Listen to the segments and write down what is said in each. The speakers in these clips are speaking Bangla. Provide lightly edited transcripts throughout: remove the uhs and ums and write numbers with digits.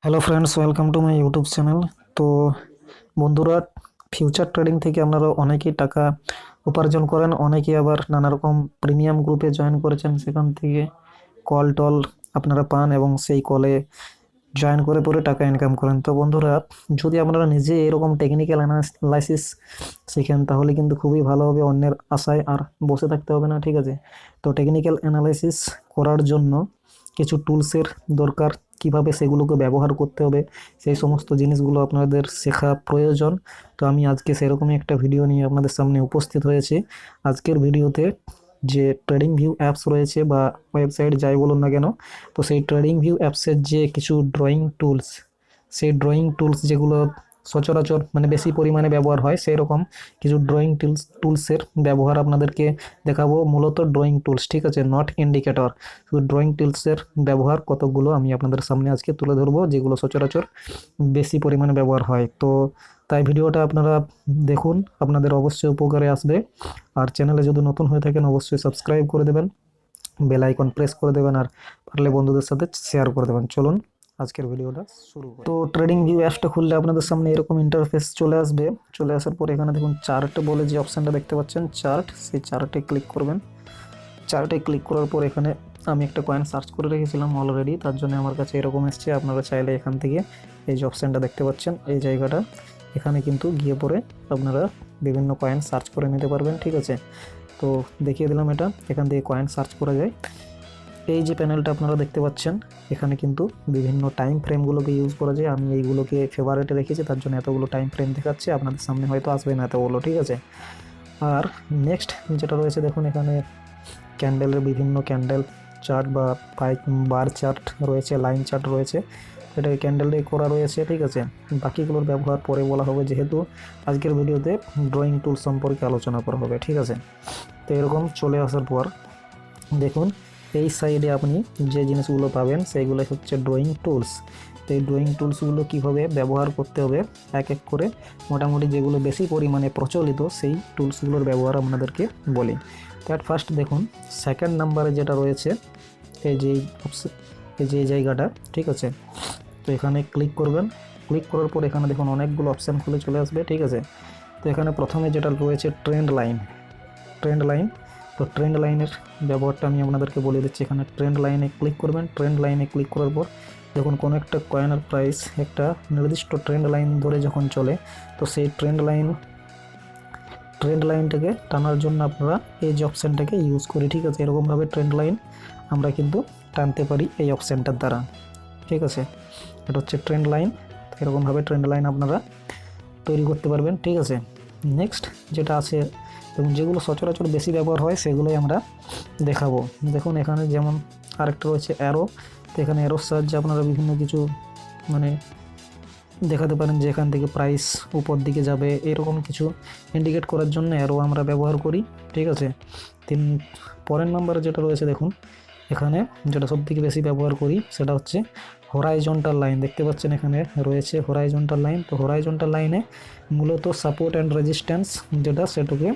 Hello friends, welcome to my YouTube channel. তো বন্ধুরা, ফিউচার ট্রেডিং থেকে আপনারা অনেকেই টাকা উপার্জন করেন, অনেকেই আবার নানা রকম প্রিমিয়াম গ্রুপে জয়েন করেছেন, সেখান থেকে কল টল আপনারা পান এবং সেই কলে জয়েন করে পরে টাকা ইনকাম করেন। তো বন্ধুরা, যদি আপনারা নিজে এরকম টেকনিক্যাল অ্যানালাইসিস শিখেন তাহলে কিন্তু খুবই ভালো হবে, অন্যের আশায় আর বসে থাকতে হবে না, ঠিক আছে? তো টেকনিক্যাল অ্যানালাইসিস করার জন্য কিছু টুলসের দরকার, কিভাবে সেগুলোকে ব্যবহার করতে হবে সেই সমস্ত জিনিসগুলো আপনাদের শেখা প্রয়োজন। তো আমি আজকে সেরকমই একটা ভিডিও নিয়ে আপনাদের সামনে উপস্থিত হয়েছি। আজকের ভিডিওতে যে ট্রেডিং ভিউ অ্যাপস রয়েছে বা ওয়েবসাইট যাই বলুন না কেন, তো সেই ট্রেডিং ভিউ অ্যাপসের যে কিছু ড্রয়িং টুলস, সেই ড্রয়িং টুলস যেগুলো সচরাচর মানে বেশি পরিমাণে ব্যবহার হয়, সেই রকম কিছু ড্রয়িং টুলসের ব্যবহার আপনাদেরকে দেখাবো। মূলত ড্রয়িং টুলস, ঠিক আছে, নট ইন্ডিকেটর। শুধু ড্রয়িং টুলসের ব্যবহার কতকগুলো আমি আপনাদের সামনে আজকে তুলে ধরবো, যেগুলো সচরাচর বেশি পরিমাণে ব্যবহার হয়। তো তাই ভিডিওটা আপনারা দেখুন, আপনাদের অবশ্যই উপকারে আসবে। আর চ্যানেলে যদি নতুন হয়ে থাকেন অবশ্যই সাবস্ক্রাইব করে দেবেন, বেল আইকন প্রেস করে দেবেন, আর পারলে বন্ধুদের সাথে শেয়ার করে দেবেন। চলুন আজকের ভিডিওটা শুরু করি। তো ট্রেডিং ভিউ অ্যাপসটা খুললে আপনাদের সামনে এরকম ইন্টারফেস চলে আসবে। চলে আসার পর এখানে দেখুন চার্ট বলে যে অপশানটা দেখতে পাচ্ছেন, চার্ট, সেই চার্টে ক্লিক করবেন। চার্টে ক্লিক করার পর এখানে আমি একটা কয়েন সার্চ করে রেখেছিলাম অলরেডি, তার জন্য আমার কাছে এরকম এসছে। আপনারা চাইলে এখান থেকে এই যে অপশানটা দেখতে পাচ্ছেন, এই জায়গাটা, এখানে কিন্তু গিয়ে পরে আপনারা বিভিন্ন কয়েন সার্চ করে নিতে পারবেন, ঠিক আছে? তো দেখিয়ে দিলাম, এটা এখান থেকে কয়েন সার্চ করা যায়। এই যে প্যানেলটা আপনারা দেখতে পাচ্ছেন, এখানে কিন্তু বিভিন্ন টাইম ফ্রেমগুলোকে ইউজ করা যায়। আমি এইগুলোকে ফেভারিটে রেখেছি, তার জন্য এতগুলো টাইম ফ্রেম দেখাচ্ছে, আপনাদের সামনে হয়তো আসবে না এতগুলো, ঠিক আছে? আর নেক্সট যেটা রয়েছে দেখুন, এখানে ক্যান্ডেলের বিভিন্ন ক্যান্ডেল চার্ট বা বার চার্ট রয়েছে, লাইন চার্ট রয়েছে, এটা ক্যান্ডেল দিয়ে করা রয়েছে, ঠিক আছে? বাকিগুলোর ব্যবহার পরে বলা হবে, যেহেতু আজকের ভিডিওতে ড্রয়িং টুল সম্পর্কে আলোচনা করা হবে, ঠিক আছে? তো এরকম চলে আসার পর দেখুন এই সাইডে আপনি যে জিনিসগুলো পাবেন সেইগুলো হচ্ছে ড্রয়িং টুলস। তো এই ড্রয়িং টুলসগুলো কীভাবে ব্যবহার করতে হবে এক এক করে মোটামুটি যেগুলো বেশি পরিমাণে প্রচলিত সেই টুলসগুলোর ব্যবহার আপনাদেরকে বলি। তার ফার্স্ট দেখুন সেকেন্ড নাম্বারে যেটা রয়েছে, এই যে এই যে জায়গাটা, ঠিক আছে? তো এখানে ক্লিক করবেন। ক্লিক করার পর এখানে দেখুন অনেকগুলো অপশান খুলে চলে আসবে, ঠিক আছে? তো এখানে প্রথমে যেটা রয়েছে ট্রেন্ড লাইন। ট্রেন্ড লাইন, তো ট্রেন্ড লাইনের ব্যবহারটা আমি আপনাদেরকে বলে দিচ্ছি। এখানে ট্রেন্ড লাইনে ক্লিক করবেন। ট্রেন্ড লাইনে ক্লিক করার পর যখন কোনো একটা কয়েনের প্রাইস একটা নির্দিষ্ট ট্রেন্ড লাইন ধরে যখন চলে, তো সেই ট্রেন্ড লাইনটাকে টানার জন্য আপনারা এই যে অপশানটাকে ইউজ করি, ঠিক আছে? এরকমভাবে ট্রেন্ড লাইন আমরা কিন্তু টানতে পারি এই অপশানটার দ্বারা, ঠিক আছে? এটা হচ্ছে ট্রেন্ড লাইন। এরকমভাবে ট্রেন্ড লাইন আপনারা তৈরি করতে পারবেন, ঠিক আছে? নেক্সট যেটা আছে, এবং যেগুলো সচরাচর বেশি ব্যবহার হয় সেগুলোই আমরা দেখাবো। দেখুন এখানে যেমন আরেকটা রয়েছে অ্যারো। তো এখানে অ্যারোর সাহায্যে আপনারা বিভিন্ন কিছু মানে দেখাতে পারেন যে এখান থেকে প্রাইস উপর দিকে যাবে, এরকম কিছু ইন্ডিকেট করার জন্য অ্যারো আমরা ব্যবহার করি, ঠিক আছে? পরের নম্বরে যেটা রয়েছে দেখুন, এখানে যেটা সবথেকে বেশি ব্যবহার করি সেটা হচ্ছে হরাইজন্টাল লাইন। দেখতে পাচ্ছেন এখানে রয়েছে হরাইজন্টাল লাইন। তো হরাইজন্টাল লাইনে মূলত সাপোর্ট অ্যান্ড রেজিস্ট্যান্স যেটা সেটাকে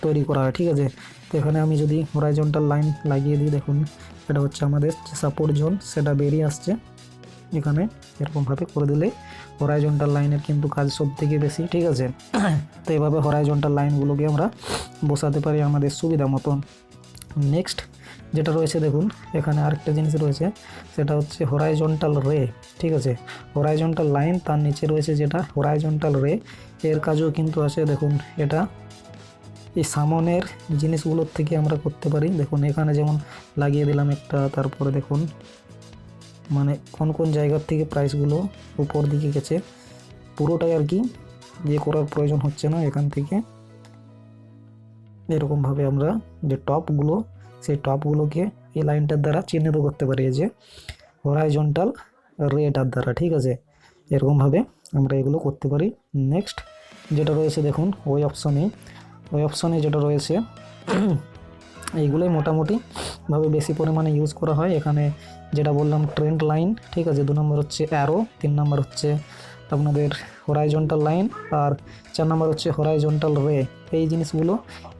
তৈরি করা হয়, ঠিক আছে? তো এখানে আমি যদি হরাইজন্টাল লাইন লাগিয়ে দিই, দেখুন এটা হচ্ছে আমাদের সাপোর্ট জোন, সেটা বেরিয়ে আসছে এখানে। এরকমভাবে করে দিলে হরাইজন্টাল লাইনের কিন্তু কাজ সব থেকে বেশি, ঠিক আছে? তো এভাবে হরাইজন্টাল লাইনগুলোকে আমরা বসাতে পারি আমাদের সুবিধা মতন। নেক্সট যেটা রয়েছে দেখুন, এখানে আরেকটা জিনিস রয়েছে, সেটা হচ্ছে হরাইজন্টাল রে, ঠিক আছে? হরাইজন্টাল লাইন, তার নিচে রয়েছে যেটা হরাইজন্টাল রে, এর কাজও কিন্তু আছে। দেখুন এটা এই সামনের জিনিসগুলোর থেকে আমরা করতে পারি। দেখুন এখানে যেমন লাগিয়ে দিলাম একটা, তারপরে দেখুন মানে কোন কোন জায়গার থেকে প্রাইসগুলো উপর দিকে গেছে পুরোটাই আর কি ইয়ে করার প্রয়োজন হচ্ছে না। এখান থেকে এরকমভাবে আমরা যে টপগুলো, সেই টপগুলোকে এই লাইনটার দ্বারা চিহ্নিত করতে পারি, যে হরাইজন্টাল রেটার দ্বারা, ঠিক আছে? এরকমভাবে আমরা এগুলো করতে পারি। নেক্সট যেটা রয়েছে দেখুন ওই অপশনে যেটা রয়েছে এইগুলোই মোটামুটিভাবে বেশি পরিমাণে ইউজ করা হয়। এখানে যেটা বললাম ট্রেন্ড লাইন, ঠিক আছে? 2 নম্বর হচ্ছে অ্যারো, 3 নম্বর হচ্ছে আপনাদের হরাইজন্টাল লাইন, আর 4 নম্বর হচ্ছে হরাইজন্টাল রে। এই জিনিসগুলো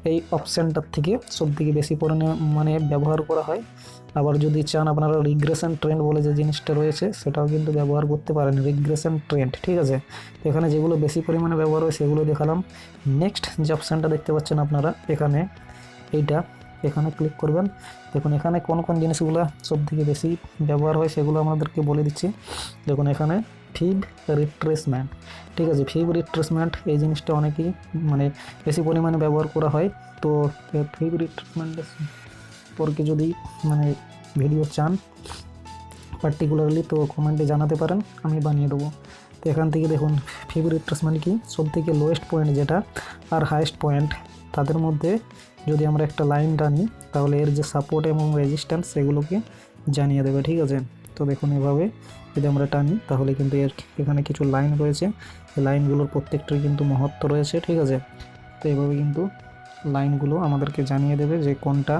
এই অপশানটার থেকে সবথেকে বেশি পরিমাণে ব্যবহার করা হয়। আবার যদি চান আপনারা রিগ্রেশন ট্রেন্ড বলে যে জিনিসটা রয়েছে সেটাও কিন্তু ব্যবহার করতে পারেন, রিগ্রেশন ট্রেন্ড, ঠিক আছে। তো এখানে যেগুলো বেশি পরিমাণে ব্যবহার হয় সেগুলো দেখালাম। নেক্সট যে অপশানটা দেখতে পাচ্ছেন আপনারা এখানে, এইটা, এখানে ক্লিক করবেন। দেখুন এখানে কোন কোন জিনিসগুলো সবথেকে বেশি ব্যবহার হয় সেগুলো আমাদেরকে বলে দিচ্ছি। দেখুন এখানে ফিব রিট্রেসমেন্ট, ঠিক আছে। ফিব রিট্রেসমেন্ট এই জিনিসটা অনেকেই মানে বেশি পরিমাণে ব্যবহার করা হয়। তো ফিব রিট্রেসমেন্টের সম্পর্কে যদি মানে ভিডিও চান পার্টিকুলারলি তো কমেন্টে জানাতে পারেন, আমি বানিয়ে দেবো। তো এখান থেকে দেখুন ফিব রিট্রেসমেন্ট কি, সব থেকে লোয়েস্ট পয়েন্ট যেটা আর হাইয়েস্ট পয়েন্ট তাদের মধ্যে যদি আমরা একটা লাইন টানি তাহলে এর যে সাপোর্ট এবং রেজিস্ট্যান্স সেগুলোকে জানিয়ে দেবে, ঠিক আছে। তো দেখুন এভাবে যদি আমরা টানি তাহলে কিন্তু এর এখানে কিছু লাইন রয়েছে, এই লাইনগুলোর প্রত্যেকটার কিন্তু মহত্ব রয়েছে, ঠিক আছে। তো এইভাবে কিন্তু লাইনগুলো আমাদেরকে জানিয়ে দেবে যে কোনটা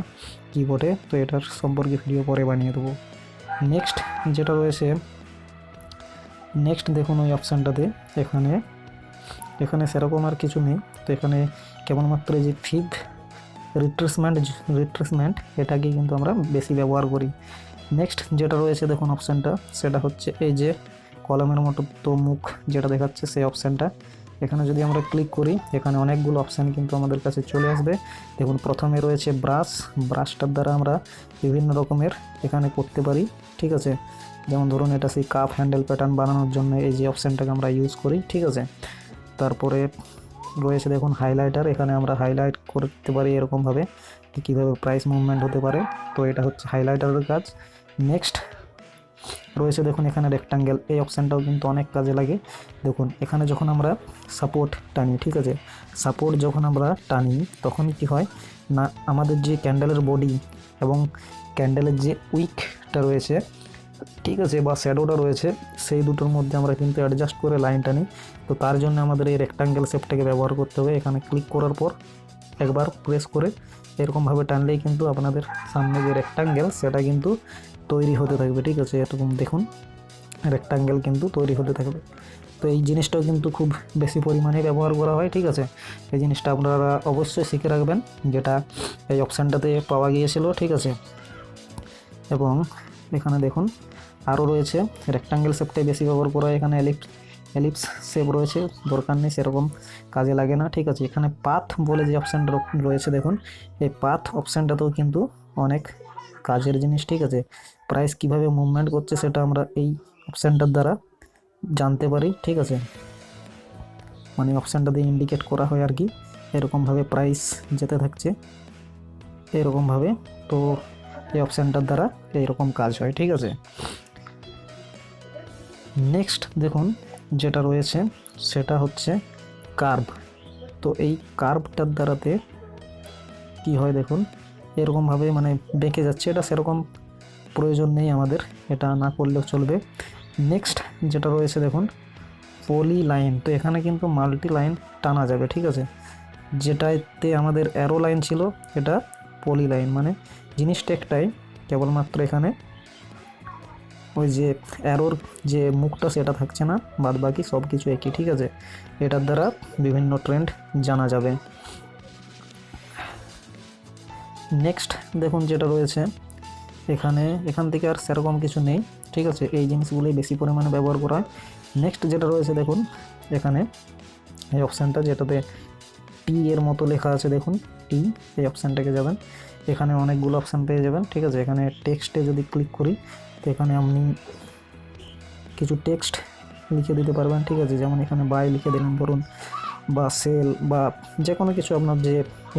কী বটে। তো এটার সম্পর্কে ভিডিও পরে বানিয়ে দেবো। নেক্সট যেটা রয়েছে, নেক্সট দেখুন ওই অপশানটাতে এখানে এখানে সেরকম আর কিছু নেই। তো এখানে কেবলমাত্র যে ফিব রিট্রেসমেন্ট এটাকে কিন্তু আমরা বেশি ব্যবহার করি। নেক্সট যেটা রয়েছে দেখুন অপশানটা, সেটা হচ্ছে এই যে কলমের মতো তো মুখ যেটা দেখাচ্ছে সেই অপশানটা। এখানে যদি আমরা ক্লিক করি এখানে অনেকগুলো অপশান কিন্তু আমাদের কাছে চলে আসবে। দেখুন প্রথমে রয়েছে ব্রাশটার দ্বারা আমরা বিভিন্ন রকমের এখানে করতে পারি, ঠিক আছে। যেমন ধরুন এটা সেই কাপ হ্যান্ডেল প্যাটার্ন বানানোর জন্য এই যে অপশানটাকে আমরা ইউজ করি, ঠিক আছে। তারপরে রয়েছে দেখুন হাইলাইটার, এখানে আমরা হাইলাইট করতে পারি এরকমভাবে কীভাবে প্রাইস মুভমেন্ট হতে পারে। তো এটা হচ্ছে হাইলাইটারের কাজ। নেক্সট রয়েছে দেখুন এখানে রেক্টাঙ্গেল, এই অপশানটাও কিন্তু অনেক কাজে লাগে। দেখুন এখানে যখন আমরা সাপোর্ট টানি, ঠিক আছে, সাপোর্ট যখন আমরা টানি তখন কি হয় না, আমাদের যে ক্যান্ডেলের বডি এবং ক্যান্ডেলের যে উইকটা রয়েছে, ঠিক আছে, বা শ্যাডোটা রয়েছে সেই দুটোর মধ্যে আমরা কিন্তু অ্যাডজাস্ট করে লাইন টানি। তো তার জন্য আমাদের এই রেক্টাঙ্গেল শেপটাকে ব্যবহার করতে হবে। এখানে ক্লিক করার পর একবার প্রেস করে এরকমভাবে টানলেই কিন্তু আপনাদের সামনে যে রেক্টাঙ্গেল সেটা কিন্তু তৈরি হতে থাকবে, ঠিক আছে। এরকম দেখুন রেক্টাঙ্গেল কিন্তু তৈরি হতে থাকবে। তো এই জিনিসটাও কিন্তু খুব বেশি পরিমাণে ব্যবহার করা হয়, ঠিক আছে। এই জিনিসটা আপনারা অবশ্যই শিখে রাখবেন, যেটা এই অপশানটাতে পাওয়া গিয়েছিল, ঠিক আছে। এবং এখানে দেখুন আরও রয়েছে রেক্টাঙ্গেল শেপটাই বেশি ব্যবহার করা হয়। এখানে এলিপস শেপ রয়েছে, দরকার নেই, সেরকম কাজে লাগে না, ঠিক আছে। এখানে পাথ বলে যে অপশানটা রয়েছে দেখুন, এই পাথ অপশানটাতেও কিন্তু অনেক কাজের জিনিস, ঠিক আছে। প্রাইস কিভাবে মুভমেন্ট করছে সেটা আমরা এই অপশানটার দ্বারা জানতে পারি, ঠিক আছে। মানে অপশানটা দিয়ে ইন্ডিকেট করা হয় আর কি, এরকমভাবে প্রাইস যেতে থাকছে এরকমভাবে। তো এই অপশানটার দ্বারা এইরকম কাজ হয়, ঠিক আছে। নেক্সট দেখুন যেটা রয়েছে সেটা হচ্ছে কার্ভ। তো এই কার্ভটার দ্বারাতে কি হয় দেখুন এরকমভাবে মানে বেঁকে যাচ্ছে, এটা সেরকম প্রয়োজন নেই আমাদের, এটা না করলেও চলবে। নেক্সট যেটা রয়েছে দেখুন পলি লাইন। তো এখানে কিন্তু মাল্টি লাইন টানা যাবে, ঠিক আছে। যেটাতে আমাদের অ্যারো লাইন ছিল এটা পলি লাইন, মানে জিনিসটা একটাই, কেবলমাত্র এখানে ওই যে অ্যারোর যে মুখটা সেটা থাকছে না, বাদ বাকি সব কিছু একই, ঠিক আছে। এটার দ্বারা বিভিন্ন ট্রেন্ড জানা যাবে। নেক্সট দেখুন যেটা রয়েছে এখান থেকে আর সেরকম কিছু নেই, ঠিক আছে। এই জিনিসগুলোই বেশি পরিমাণে ব্যবহার করা হয়। নেক্সট যেটা রয়েছে দেখুন এখানে এই অপশানটা যেটাতে টি এর মতো লেখা আছে দেখুন টি, এই অপশানটাকে যাবেন, এখানে অনেকগুলো অপশান পেয়ে যাবেন, ঠিক আছে। এখানে টেক্সটে যদি ক্লিক করি তো এখানে আপনি কিছু টেক্সট লিখে দিতে পারবেন, ঠিক আছে। যেমন এখানে বাই লিখে দিলেন ধরুন, বা সেল, বা যে কোনো কিছু আপনার যে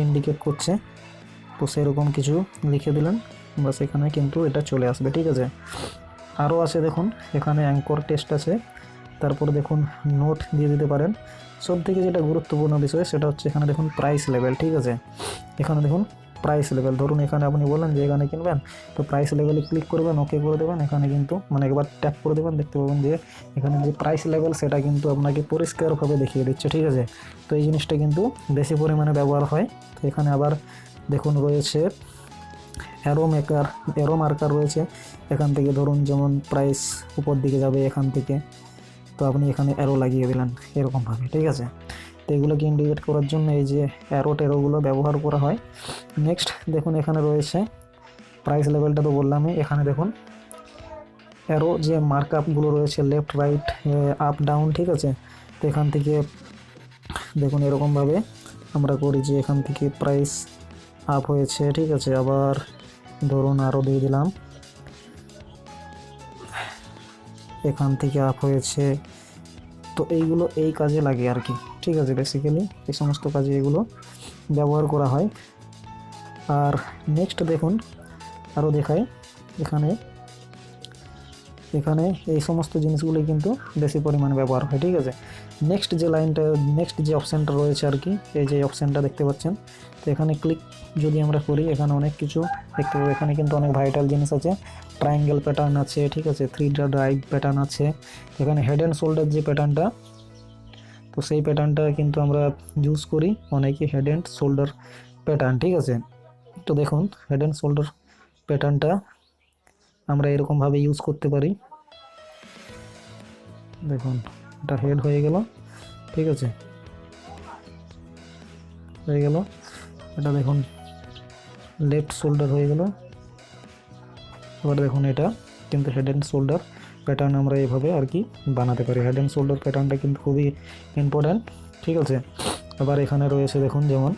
ইন্ডিকেট করছে তো সেরকম কিছু লিখে দিলেন, বাস এখানে কিন্তু এটা চলে আসবে, ঠিক আছে। আরও আছে দেখুন এখানে অ্যাঙ্কর টেক্সট আছে, তারপর দেখুন নোট দিয়ে দিতে পারেন। সব থেকে যেটা গুরুত্বপূর্ণ বিষয় সেটা হচ্ছে এখানে দেখুন প্রাইস লেভেল, ঠিক আছে। এখানে দেখুন প্রাইস লেভেল, ধরুন এখানে আপনি বললেন যে এখানে কিনবেন, তো প্রাইস লেভেলে ক্লিক করবেন, ওকে করে দেবেন। এখানে কিন্তু মানে একবার ট্যাপ করে দেবেন, দেখতে পাবেন যে এখানে যে প্রাইস লেভেল সেটা কিন্তু আপনাকে পরিষ্কারভাবে দেখিয়ে দিচ্ছে, ঠিক আছে। তো এই জিনিসটা কিন্তু বেশি পরিমাণে ব্যবহার হয়। তো এখানে আবার দেখুন রয়েছে অ্যারো মার্কার রয়েছে। এখান থেকে ধরুন যেমন প্রাইস উপর দিকে যাবে এখান থেকে, তো আপনি এখানে অ্যারো লাগিয়ে দিলেন এরকমভাবে, ঠিক আছে। তো এগুলোকে ইন্ডিকেট করার জন্য এই যে অ্যারোগুলো ব্যবহার করা হয়। নেক্সট দেখুন এখানে রয়েছে প্রাইস লেভেলটা তো বললামই। এখানে দেখুন অ্যারো যে মার্কআপগুলো রয়েছে লেফট রাইট আপ ডাউন, ঠিক আছে। তো এখান থেকে দেখুন এরকমভাবে আমরা করি যে এখান থেকে প্রাইস আপ হয়েছে, ঠিক আছে। আবার ধরুন আরও দিয়ে দিলাম, এখান থেকে আপ হয়েছে। তো এইগুলো এই কাজে লাগে আর কি, ঠিক আছে। বেসিক্যালি এই সমস্ত কাজে এগুলো ব্যবহার করা হয়। আর নেক্সট দেখুন আরও দেখায়, এখানে এখানে এই সমস্ত জিনিসগুলি কিন্তু বেশি পরিমাণে ব্যবহার হয়, ঠিক আছে। নেক্সট যে লাইনটা, নেক্সট যে অপশানটা রয়েছে আর কি, এই যে অপশানটা দেখতে পাচ্ছেন। তো এখানে ক্লিক যদি আমরা করি, এখানে অনেক কিছু দেখতে পাবো। এখানে কিন্তু অনেক ভাইটাল জিনিস আছে, ট্রায়াঙ্গেল প্যাটার্ন আছে, ঠিক আছে, 3 ড্রাইভ প্যাটার্ন আছে। এখানে হেড অ্যান্ড শোল্ডার যে প্যাটার্নটা, তো সেই প্যাটার্নটা কিন্তু আমরা ইউজ করি অনেকে, হেড অ্যান্ড শোল্ডার প্যাটার্ন, ঠিক আছে। তো দেখুন হেড অ্যান্ড শোল্ডার প্যাটার্নটা আমরা এরকমভাবে ইউজ করতে পারি। দেখুন এটা হেড হয়ে গেল, ঠিক আছে, হয়ে গেল। এটা দেখুন লেফট শোল্ডার হয়ে গেল। এবার দেখুন এটা কিন্তু হেড অ্যান্ড শোল্ডার প্যাটার্ন আমরা এভাবে আর কি বানাতে পারি। হেড অ্যান্ড শোল্ডার প্যাটার্নটা কিন্তু খুবই ইম্পর্ট্যান্ট, ঠিক আছে। আবার এখানে রয়েছে দেখুন যেমন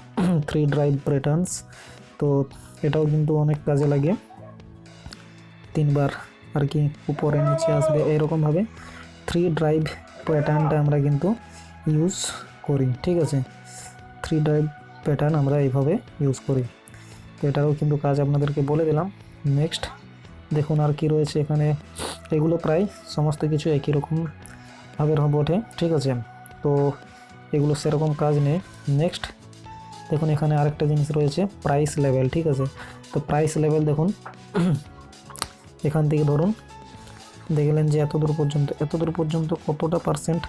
3 ড্রাইভ প্যাটার্নস, তো এটাও কিন্তু অনেক কাজে লাগে। 3বার আর কি উপরে নিচে আসবে এরকমভাবে 3 ড্রাইভ প্যাটার্নটা আমরা কিন্তু ইউজ করি, ঠিক আছে। 3 ড্রাইভ প্যাটার্ন আমরা এইভাবে ইউজ করি। তো এটারও কিন্তু কাজ আপনাদেরকে বলে দিলাম। নেক্সট দেখুন আর কি রয়েছে এখানে, এগুলো প্রায় সমস্ত কিছু একই রকমভাবে বটে, ঠিক আছে। তো এগুলো সেরকম কাজ নেই। নেক্সট দেখুন এখানে আরেকটা জিনিস রয়েছে প্রাইস লেভেল, ঠিক আছে। তো প্রাইস লেভেল দেখুন এখান থেকে ধরুন দেখলেন যে এতদূর পর্যন্ত কতটা পার্সেন্ট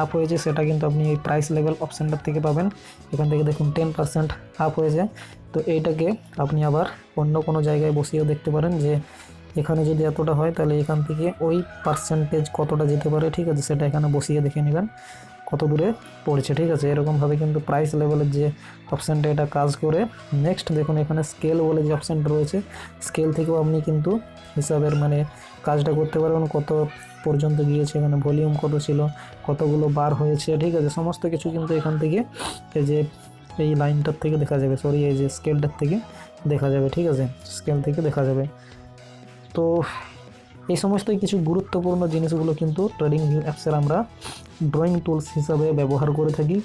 আপ হয়েছে, সেটা কিন্তু আপনি এই প্রাইস লেভেল অপশানটার থেকে পাবেন। এখান থেকে দেখুন 10% আপ হয়েছে। তো এইটাকে আপনি আবার অন্য কোনো জায়গায় বসিয়েও দেখতে পারেন যে এখানে যদি এতটা হয় তাহলে এখান থেকে ওই পার্সেন্টেজ কতটা যেতে পারে, ঠিক আছে, সেটা এখানে বসিয়ে দেখে নেবেন কত দূরে পড়ছে, ঠিক আছে। এরকমভাবে কিন্তু প্রাইস লেভেলের যে অপশানটা এটা কাজ করে। নেক্সট দেখুন এখানে স্কেল বলে যে অপশানটা রয়েছে, স্কেল থেকেও আপনি কিন্তু হিসাবের মানে কাজটা করতে পারবেন, কত পর্যন্ত গিয়েছে, এখানে ভলিউম কত ছিল, কতগুলো বার হয়েছে, ঠিক আছে। সমস্ত কিছু কিন্তু এখান থেকে এই যে এই লাইনটার থেকে দেখা যাবে, সরি এই যে স্কেলটার থেকে দেখা যাবে, ঠিক আছে, স্কেল থেকে দেখা যাবে। তো এই সমস্তই কিছু গুরুত্বপূর্ণ জিনিসগুলো কিন্তু ট্রেডিং ভিউ অ্যাপসের আমরা ড্রয়িং টুলস হিসাবে ব্যবহার করে থাকি।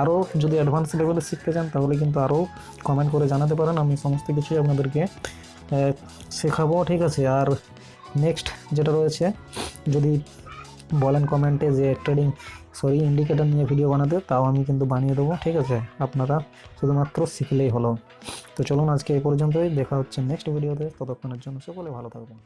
আরও যদি অ্যাডভান্স লেভেলে শিখতে চান তাহলে কিন্তু আরও কমেন্ট করে জানাতে পারেন, আমি সমস্ত কিছুই আপনাদেরকে শেখাবো, ঠিক আছে। আর নেক্সট যেটা রয়েছে যদি বলেন কমেন্টে যে ইন্ডিকেটর নিয়ে ভিডিও বানাতে, তাও আমি কিন্তু বানিয়ে দেবো, ঠিক আছে। আপনারা শুধুমাত্র শিখলেই হলো। তো চলুন আজকে এই পর্যন্তই, দেখা হচ্ছে নেক্সট ভিডিওতে। ততক্ষণের জন্য সকলে ভালো থাকবেন।